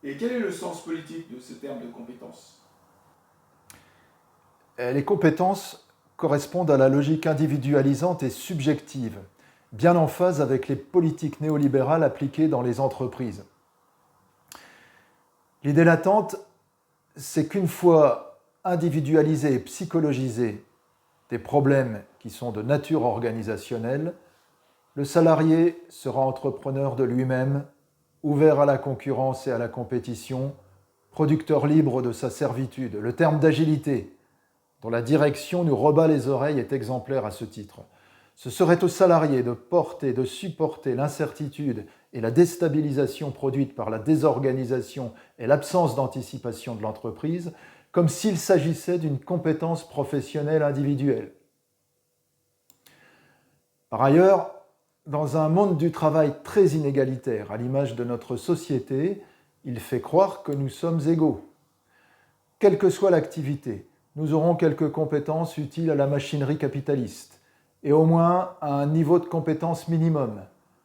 Et quel est le sens politique de ce terme de compétence? Les compétences correspondent à la logique individualisante et subjective, bien en phase avec les politiques néolibérales appliquées dans les entreprises. L'idée latente, c'est qu'une fois individualisés et psychologisés des problèmes qui sont de nature organisationnelle, le salarié sera entrepreneur de lui-même, ouvert à la concurrence et à la compétition, producteur libre de sa servitude. Le terme d'agilité, dont la direction nous rebat les oreilles, est exemplaire à ce titre. Ce serait au salarié de porter, de supporter l'incertitude et la déstabilisation produite par la désorganisation et l'absence d'anticipation de l'entreprise, comme s'il s'agissait d'une compétence professionnelle individuelle. Par ailleurs, dans un monde du travail très inégalitaire, à l'image de notre société, il fait croire que nous sommes égaux. Quelle que soit l'activité, nous aurons quelques compétences utiles à la machinerie capitaliste, et au moins à un niveau de compétence minimum,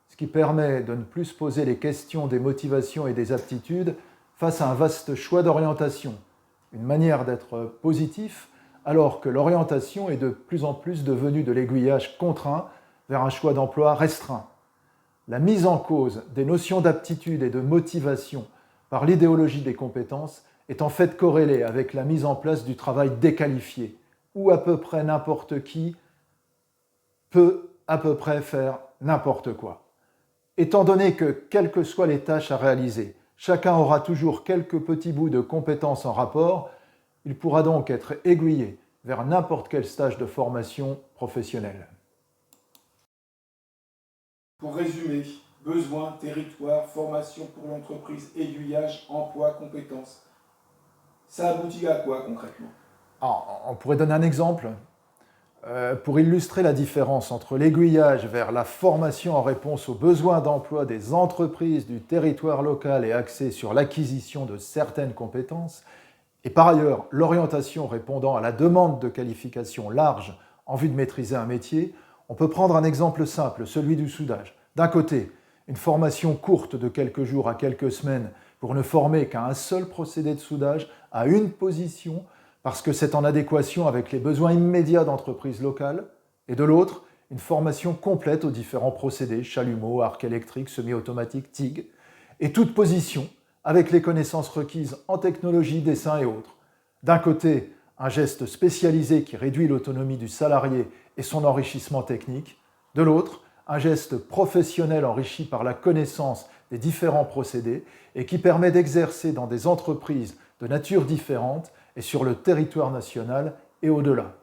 ce qui permet de ne plus se poser les questions des motivations et des aptitudes face à un vaste choix d'orientation, une manière d'être positif, alors que l'orientation est de plus en plus devenue de l'aiguillage contraint vers un choix d'emploi restreint. La mise en cause des notions d'aptitude et de motivation par l'idéologie des compétences est en fait corrélée avec la mise en place du travail déqualifié, où à peu près n'importe qui peut à peu près faire n'importe quoi. Étant donné que, quelles que soient les tâches à réaliser, chacun aura toujours quelques petits bouts de compétences en rapport, il pourra donc être aiguillé vers n'importe quel stage de formation professionnelle. Pour résumer, besoin, territoire, formation pour l'entreprise, aiguillage, emploi, compétences. Ça aboutit à quoi concrètement? On pourrait donner un exemple pour illustrer la différence entre l'aiguillage vers la formation en réponse aux besoins d'emploi des entreprises du territoire local et axée sur l'acquisition de certaines compétences, et par ailleurs l'orientation répondant à la demande de qualification large en vue de maîtriser un métier. On peut prendre un exemple simple, celui du soudage. D'un côté, une formation courte de quelques jours à quelques semaines pour ne former qu'à un seul procédé de soudage, à une position, parce que c'est en adéquation avec les besoins immédiats d'entreprises locales, et de l'autre, une formation complète aux différents procédés, chalumeau, arc électrique, semi-automatique, TIG, et toute position avec les connaissances requises en technologie, dessin et autres. D'un côté, un geste spécialisé qui réduit l'autonomie du salarié et son enrichissement technique, de l'autre, un geste professionnel enrichi par la connaissance des différents procédés et qui permet d'exercer dans des entreprises de nature différente et sur le territoire national et au-delà.